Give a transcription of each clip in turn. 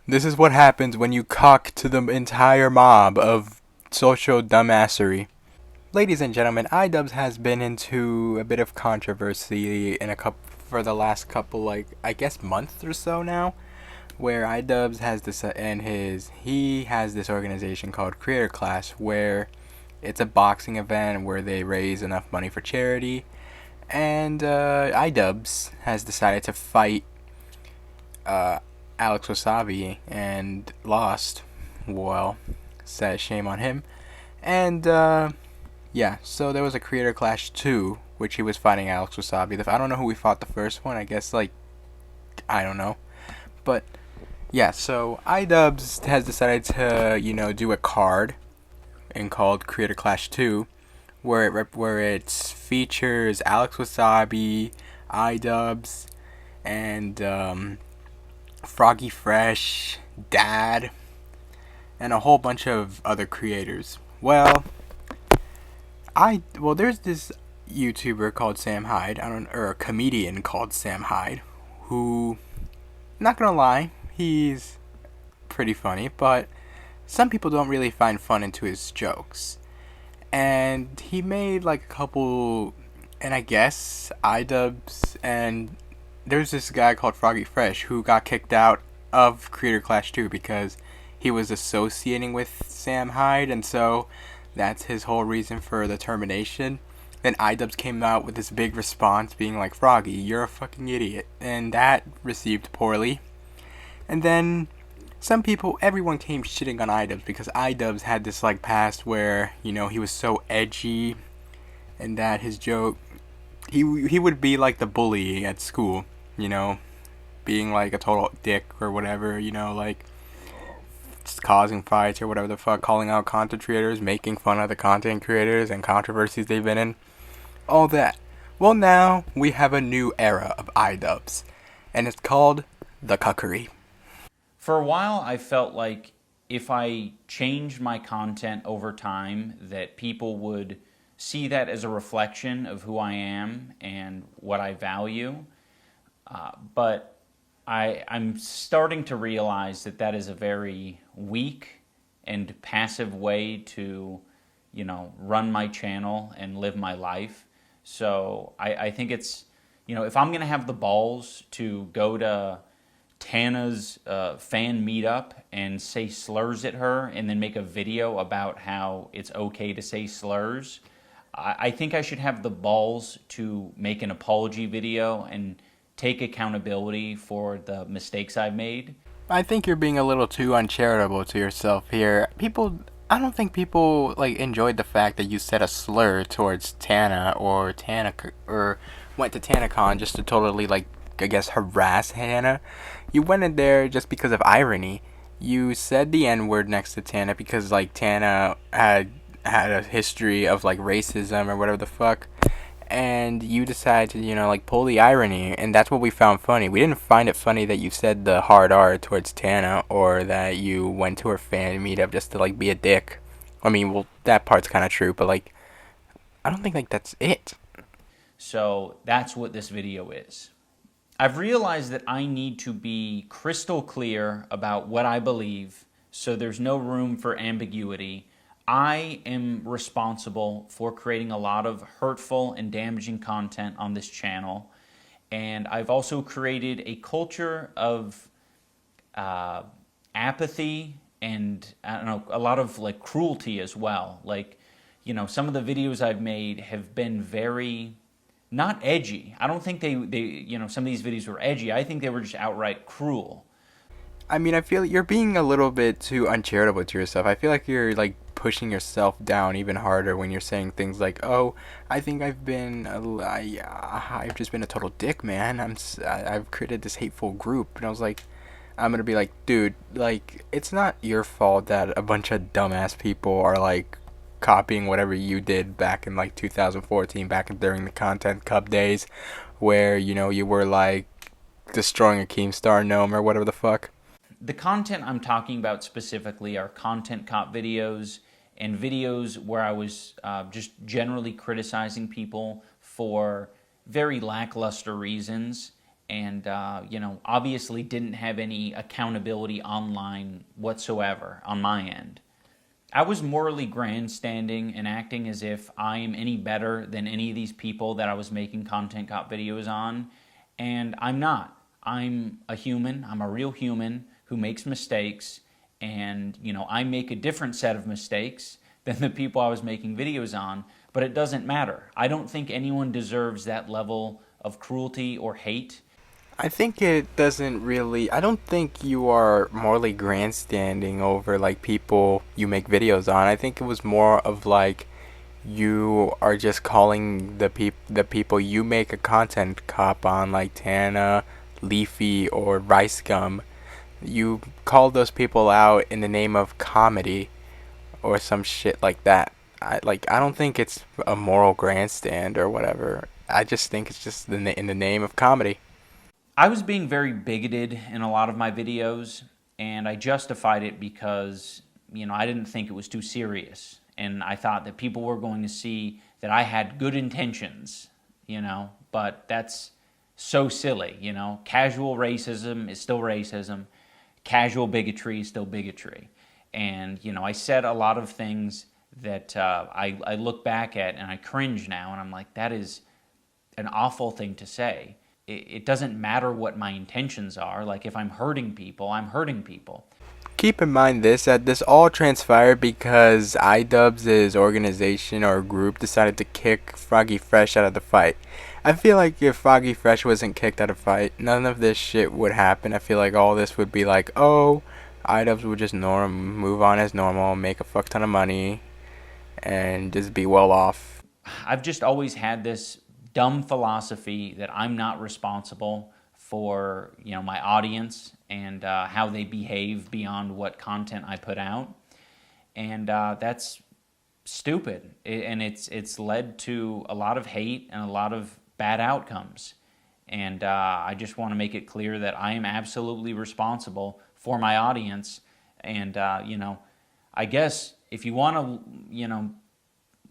This is what happens when you cock to the entire mob of social dumbassery. Ladies and gentlemen, IDubbbz has been into a bit of controversy in a couple for the last couple, like, I guess months or so now, where IDubbbz has this and his he has this organization called Creator Clash, where it's a boxing event where they raise enough money for charity, and IDubbbz has decided to fight uh, Alex Wasabi and lost. Well, sad shame on him. And yeah, so there was a Creator Clash 2, which he was fighting Alex Wasabi. I don't know who we fought the first one. I guess, like, I don't know. But yeah, so IDubbbz has decided to, do a card and called Creator Clash 2, where it features Alex Wasabi, IDubbbz, and Froggy Fresh, Dad, and a whole bunch of other creators. There's this YouTuber called Sam Hyde, or a comedian called Sam Hyde, who, not gonna lie, he's pretty funny, but some people don't really find fun into his jokes. And he made like a couple, and I guess IDubbbz, and there's this guy called Froggy Fresh who got kicked out of Creator Clash 2 because he was associating with Sam Hyde, and so that's his whole reason for the termination. Then IDubbbz came out with this big response being like, Froggy, you're a fucking idiot. And that received poorly. And then everyone came shitting on IDubbbz because IDubbbz had this like past where, he was so edgy and that his joke, he would be like the bully at school, being like a total dick or whatever, like just causing fights or whatever the fuck, calling out content creators, making fun of the content creators and controversies they've been in, all that. Well, now we have a new era of IDubbbz, and it's called the cuckery. For a while, I felt like if I changed my content over time, that people would see that as a reflection of who I am and what I value. But I'm starting to realize that that is a very weak and passive way to, run my channel and live my life. So I think it's, if I'm going to have the balls to go to Tana's fan meetup and say slurs at her and then make a video about how it's okay to say slurs, I think I should have the balls to make an apology video and take accountability for the mistakes I've made. I think you're being a little too uncharitable to yourself here. I don't think people like enjoyed the fact that you said a slur towards Tana or went to TanaCon just to totally like, I guess, harass Hannah. You went in there just because of irony. You said the N word next to Tana because like Tana had a history of like racism or whatever the fuck, and you decided to, like pull the irony, and that's what we found funny. We didn't find it funny that you said the hard R towards Tana or that you went to her fan meetup just to like be a dick. I mean, well, that part's kind of true, but like, I don't think like that's it. So that's what this video is. I've realized that I need to be crystal clear about what I believe, so there's no room for ambiguity. I am responsible for creating a lot of hurtful and damaging content on this channel, and I've also created a culture of apathy and, I don't know, a lot of like cruelty as well. Like, some of the videos I've made have been very not edgy. I don't think they some of these videos were edgy. I think they were just outright cruel. I mean, I feel like you're being a little bit too uncharitable to yourself. I feel like you're like pushing yourself down even harder when you're saying things like, "Oh, I think I've just been a total dick, man. I've created this hateful group." And I was like, I'm gonna be like, dude, like it's not your fault that a bunch of dumbass people are like copying whatever you did back in like 2014, during the Content Cup days, where you were like destroying a Keemstar gnome or whatever the fuck. The content I'm talking about specifically are content cop videos and videos where I was just generally criticizing people for very lackluster reasons. and obviously didn't have any accountability online whatsoever on my end. I was morally grandstanding and acting as if I am any better than any of these people that I was making content cop videos on, and I'm not. I'm a human. I'm a real human who makes mistakes, and I make a different set of mistakes than the people I was making videos on, but it doesn't matter. I don't think anyone deserves that level of cruelty or hate. I think it doesn't really. I don't think you are morally grandstanding over like people you make videos on. I think it was more of like you are just calling the people you make a content cop on, like Tana, Leafy, or Rice Gum. You call those people out in the name of comedy or some shit like that. I don't think it's a moral grandstand or whatever. I just think it's just in the name of comedy. I was being very bigoted in a lot of my videos, and I justified it because, I didn't think it was too serious. And I thought that people were going to see that I had good intentions, but that's so silly, Casual racism is still racism. Casual bigotry is still bigotry. And, I said a lot of things that I look back at and I cringe now, and I'm like, that is an awful thing to say. It doesn't matter what my intentions are. Like, if I'm hurting people, I'm hurting people. Keep in mind that this all transpired because IDubbbz's organization or group decided to kick Froggy Fresh out of the fight. I feel like if Froggy Fresh wasn't kicked out of the fight, none of this shit would happen. I feel like all this would be like, oh, IDubbbz would just move on as normal, make a fuck ton of money, and just be well off. I've just always had this dumb philosophy that I'm not responsible for my audience and how they behave beyond what content I put out, and that's stupid. And it's led to a lot of hate and a lot of bad outcomes. And I just want to make it clear that I am absolutely responsible for my audience. And I guess if you want to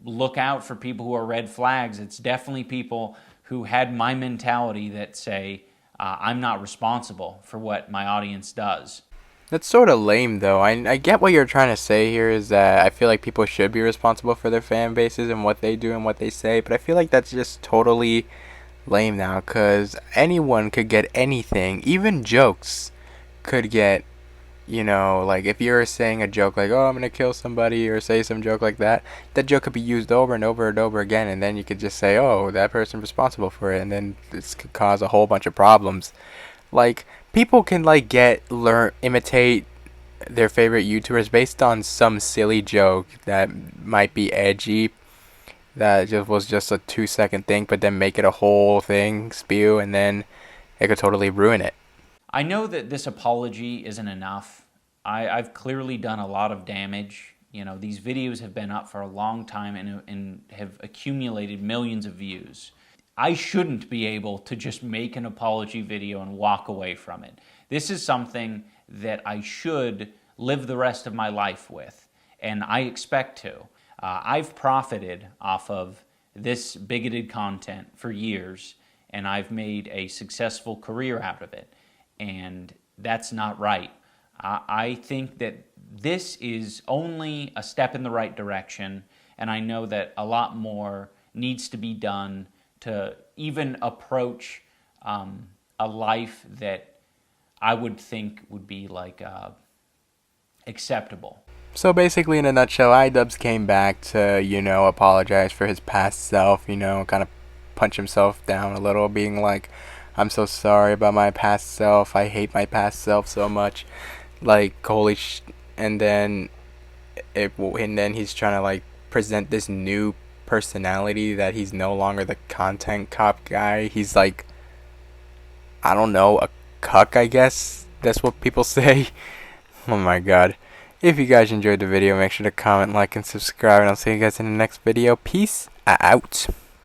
look out for people who are red flags, it's definitely people who had my mentality that say, I'm not responsible for what my audience does. That's sort of lame, though. I get what you're trying to say here is that I feel like people should be responsible for their fan bases and what they do and what they say, but I feel like that's just totally lame now, because anyone could get anything. Even jokes could get, like if you're saying a joke like, oh, I'm gonna kill somebody, or say some joke like that, that joke could be used over and over and over again, and then you could just say, oh, that person's responsible for it, and then this could cause a whole bunch of problems. Like, people can imitate their favorite YouTubers based on some silly joke that might be edgy, that was just a 2-second thing, but then make it a whole thing spew, and then it could totally ruin it. I know that this apology isn't enough. I've clearly done a lot of damage. These videos have been up for a long time and have accumulated millions of views. I shouldn't be able to just make an apology video and walk away from it. This is something that I should live the rest of my life with, and I expect to. I've profited off of this bigoted content for years, and I've made a successful career out of it, and that's not right. I think that this is only a step in the right direction, and I know that a lot more needs to be done to even approach a life that I would think would be like acceptable. So basically, in a nutshell, IDubbbz came back to, apologize for his past self, kind of punch himself down a little, being like, I'm so sorry about my past self, I hate my past self so much, like, holy and then he's trying to, like, present this new personality that he's no longer the content cop guy. He's like, I don't know, a cuck, I guess, that's what people say. Oh my god. If you guys enjoyed the video, make sure to comment, like, and subscribe, and I'll see you guys in the next video. Peace out.